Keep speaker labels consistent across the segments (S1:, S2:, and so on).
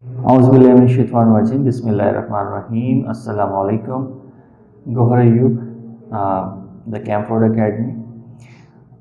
S1: Auzubillahiminash-shaytanir-rajim. Bismillahir-rahmanir-rahim. Assalamu alaikum. Gohar Ayub, the Camford Academy.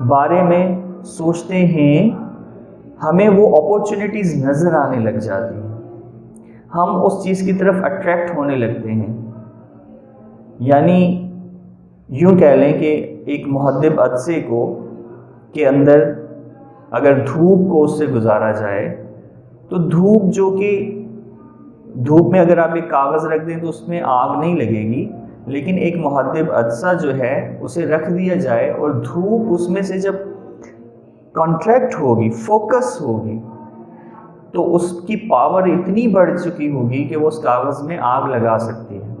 S1: بارے میں سوچتے ہیں ہمیں وہ اپورچونیٹیز نظر آنے لگ جاتی ہیں، ہم اس چیز کی طرف اٹریکٹ ہونے لگتے ہیں. یعنی یوں کہہ لیں کہ ایک مہذب عدسے کو کے اندر اگر دھوپ کو اس سے گزارا جائے تو دھوپ جو کہ دھوپ میں اگر آپ ایک کاغذ رکھ دیں تو اس میں آگ نہیں لگے گی، لیکن ایک مہذب عدسہ جو ہے اسے رکھ دیا جائے اور دھوپ اس میں سے جب کانٹریکٹ ہوگی، فوکس ہوگی، تو اس کی پاور اتنی بڑھ چکی ہوگی کہ وہ اس کاغذ میں آگ لگا سکتی ہے.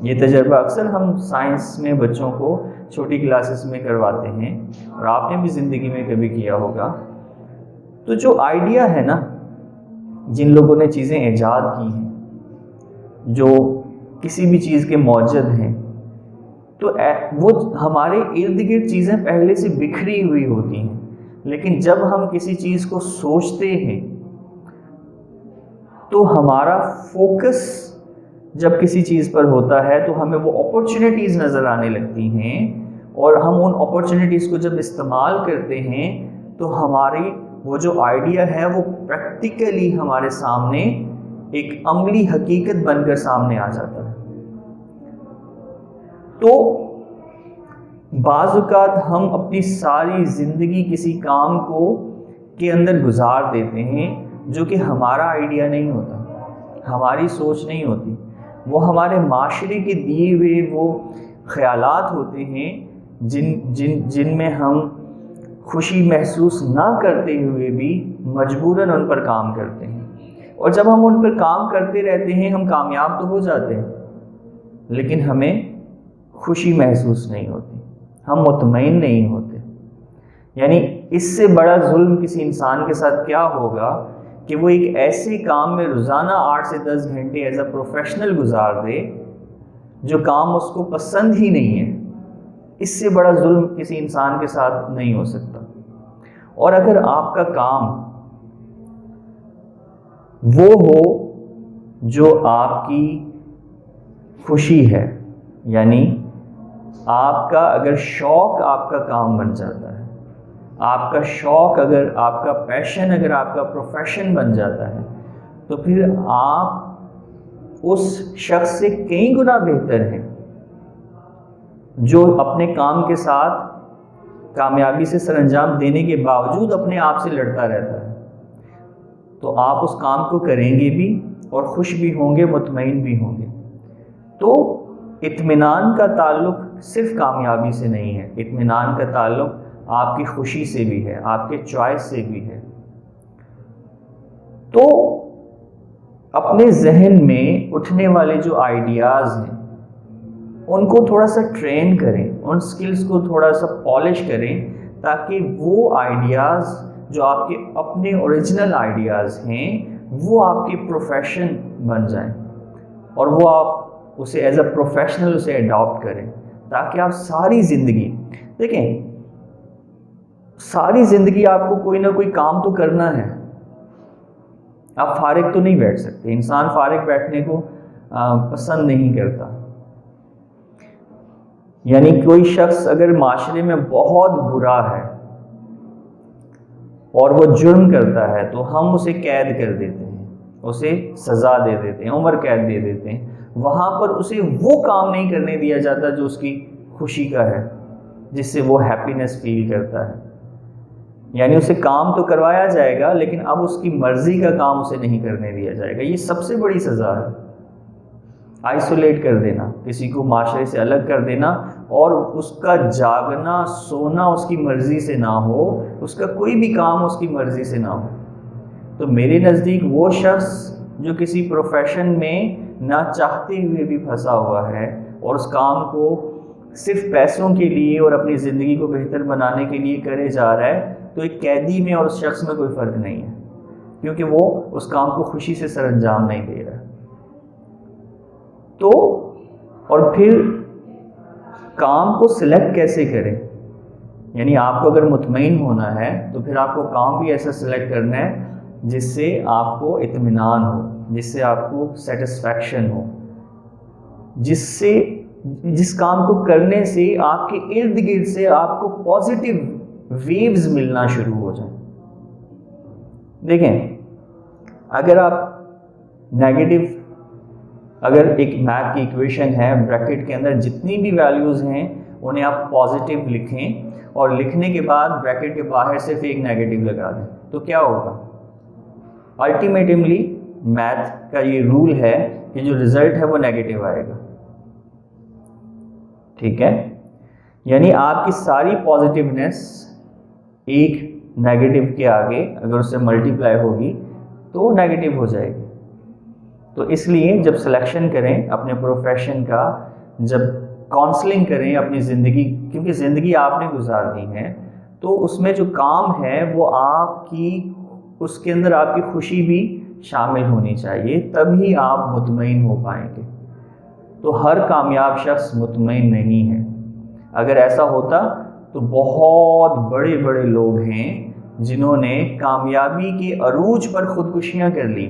S1: یہ تجربہ اکثر ہم سائنس میں بچوں کو چھوٹی کلاسز میں کرواتے ہیں، اور آپ نے بھی زندگی میں کبھی کیا ہوگا. تو جو آئیڈیا ہے نا، جن لوگوں نے چیزیں ایجاد کی ہیں، جو کسی بھی چیز کے موجد ہیں، تو وہ ہمارے ارد گرد چیزیں پہلے سے بکھری ہوئی ہوتی ہیں، لیکن جب ہم کسی چیز کو سوچتے ہیں تو ہمارا فوکس جب کسی چیز پر ہوتا ہے تو ہمیں وہ اپورچونیٹیز نظر آنے لگتی ہیں، اور ہم ان اپورچونیٹیز کو جب استعمال کرتے ہیں تو ہماری وہ جو آئیڈیا ہے وہ پریکٹیکلی ہمارے سامنے ایک عملی حقیقت بن کر سامنے آ جاتا ہے. تو بعض اوقات ہم اپنی ساری زندگی کسی کام کے اندر گزار دیتے ہیں جو کہ ہمارا آئیڈیا نہیں ہوتا، ہماری سوچ نہیں ہوتی، وہ ہمارے معاشرے کے دیے ہوئے وہ خیالات ہوتے ہیں جن میں ہم خوشی محسوس نہ کرتے ہوئے بھی مجبوراً ان پر کام کرتے ہیں. اور جب ہم ان پر کام کرتے رہتے ہیں ہم کامیاب تو ہو جاتے ہیں، لیکن ہمیں خوشی محسوس نہیں ہوتی، ہم مطمئن نہیں ہوتے. یعنی اس سے بڑا ظلم کسی انسان کے ساتھ کیا ہوگا کہ وہ ایک ایسے کام میں روزانہ 8 سے 10 گھنٹے ایز اے پروفیشنل گزار دے جو کام اس کو پسند ہی نہیں ہے. اس سے بڑا ظلم کسی انسان کے ساتھ نہیں ہو سکتا. اور اگر آپ کا کام وہ ہو جو آپ کی خوشی ہے، یعنی آپ کا اگر شوق آپ کا کام بن جاتا ہے، آپ کا شوق اگر آپ کا پیشن اگر آپ کا پروفیشن بن جاتا ہے، تو پھر آپ اس شخص سے کئی گنا بہتر ہیں جو اپنے کام کے ساتھ کامیابی سے سر انجام دینے کے باوجود اپنے آپ سے لڑتا رہتا ہے. تو آپ اس کام کو کریں گے بھی اور خوش بھی ہوں گے، مطمئن بھی ہوں گے. تو اطمینان کا تعلق صرف کامیابی سے نہیں ہے، اطمینان کا تعلق آپ کی خوشی سے بھی ہے، آپ کے چوائس سے بھی ہے. تو اپنے ذہن میں اٹھنے والے جو آئیڈیاز ہیں ان کو تھوڑا سا ٹرین کریں، ان سکلز کو تھوڑا سا پالش کریں، تاکہ وہ آئیڈیاز جو آپ کے اپنے اوریجنل آئیڈیاز ہیں وہ آپ کے پروفیشن بن جائیں، اور وہ آپ اسے ایز اے پروفیشنل اسے اڈاپٹ کریں، تاکہ آپ ساری زندگی دیکھیں، ساری زندگی آپ کو کوئی نہ کوئی کام تو کرنا ہے. آپ فارغ تو نہیں بیٹھ سکتے، انسان فارغ بیٹھنے کو پسند نہیں کرتا. یعنی کوئی شخص اگر معاشرے میں بہت برا ہے اور وہ جرم کرتا ہے تو ہم اسے قید کر دیتے ہیں، اسے سزا دے دیتے ہیں، عمر قید دے دیتے ہیں. وہاں پر اسے وہ کام نہیں کرنے دیا جاتا جو اس کی خوشی کا ہے، جس سے وہ ہیپینس فیل کرتا ہے. یعنی اسے کام تو کروایا جائے گا لیکن اب اس کی مرضی کا کام اسے نہیں کرنے دیا جائے گا. یہ سب سے بڑی سزا ہے، آئسولیٹ کر دینا، کسی کو معاشرے سے الگ کر دینا، اور اس کا جاگنا سونا اس کی مرضی سے نہ ہو، اس کا کوئی بھی کام اس کی مرضی سے نہ ہو. تو میرے نزدیک وہ شخص جو کسی پروفیشن میں نہ چاہتے ہوئے بھی پھنسا ہوا ہے اور اس کام کو صرف پیسوں کے لیے اور اپنی زندگی کو بہتر بنانے کے لیے کرے جا رہا ہے، تو ایک قیدی میں اور اس شخص میں کوئی فرق نہیں ہے، کیونکہ وہ اس کام کو خوشی سے سر انجام نہیں دے رہا. تو اور پھر کام کو سلیکٹ کیسے کریں؟ یعنی آپ کو اگر مطمئن ہونا ہے تو پھر آپ کو کام بھی ایسا سلیکٹ کرنا ہے جس سے آپ کو اطمینان ہو، جس سے آپ کو سیٹسفیکشن ہو، جس سے جس کام کو کرنے سے آپ کے ارد گرد سے آپ کو پازیٹیو ویوز ملنا شروع ہو جائیں. دیکھیں اگر آپ نیگیٹو، اگر ایک میتھ کی ایکویشن ہے، بریکٹ کے اندر جتنی بھی ویلیوز ہیں انہیں آپ پازیٹیو لکھیں اور لکھنے کے بعد بریکٹ کے باہر صرف ایک نیگیٹو لگا دیں تو کیا ہوگا؟ الٹیمیٹلی میتھ کا یہ رول ہے کہ جو رزلٹ ہے وہ نیگیٹو آئے گا. ٹھیک ہے، یعنی آپ کی ساری پازیٹیونیس ایک نیگیٹو کے آگے اگر اس سے ملٹیپلائی ہوگی تو نیگیٹو ہو جائے گی. تو اس لیے جب سلیکشن کریں اپنے پروفیشن کا، جب کاؤنسلنگ کریں اپنی زندگی، کیونکہ زندگی آپ نے گزارنی ہے، تو اس میں جو کام ہے وہ آپ کی، اس کے اندر آپ کی خوشی بھی شامل ہونی چاہیے، تبھی آپ مطمئن ہو پائیں گے. تو ہر کامیاب شخص مطمئن نہیں ہے. اگر ایسا ہوتا تو بہت بڑے بڑے لوگ ہیں جنہوں نے کامیابی کے عروج پر خودکشیاں کر لی.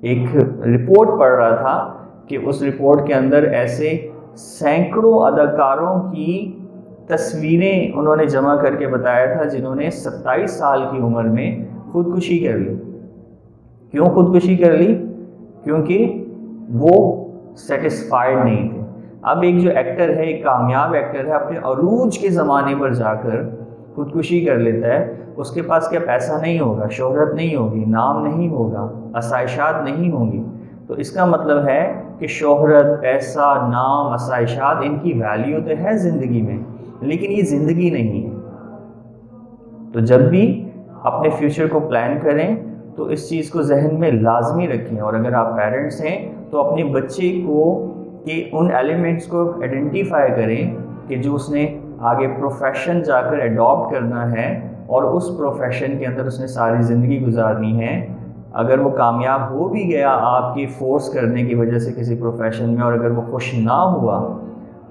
S1: ایک رپورٹ پڑھ رہا تھا کہ اس رپورٹ کے اندر ایسے سینکڑوں اداکاروں کی تصویریں انہوں نے جمع کر کے بتایا تھا جنہوں نے 27 سال کی عمر میں خودکشی کر لی. کیوں خودکشی کر لی؟ کیونکہ وہ سیٹسفائیڈ نہیں تھے. اب ایک جو ایکٹر ہے، ایک کامیاب ایکٹر ہے، اپنے عروج کے زمانے پر جا کر خودکشی کر لیتا ہے. اس کے پاس کیا پیسہ نہیں ہوگا، شہرت نہیں ہوگی، نام نہیں ہوگا، آسائشات نہیں ہوں گی. تو اس کا مطلب ہے کہ شہرت، پیسہ، نام، آسائشات، ان کی ویلیو تو ہے زندگی میں، لیکن یہ زندگی نہیں ہے. تو جب بھی اپنے فیوچر کو پلان کریں تو اس چیز کو ذہن میں لازمی رکھیں. اور اگر آپ پیرنٹس ہیں تو اپنے بچے کو کہ ان ایلیمنٹس کو آئیڈینٹیفائی کریں کہ جو اس نے آگے پروفیشن جا کر اڈاپٹ کرنا ہے اور اس پروفیشن کے اندر اس نے ساری زندگی گزارنی ہے. اگر وہ کامیاب ہو بھی گیا آپ کی فورس کرنے کی وجہ سے کسی پروفیشن میں، اور اگر وہ خوش نہ ہوا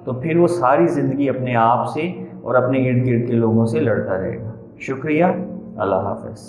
S1: تو پھر وہ ساری زندگی اپنے آپ سے اور اپنے ارد گرد کے لوگوں سے لڑتا رہے گا. شکریہ، اللہ حافظ.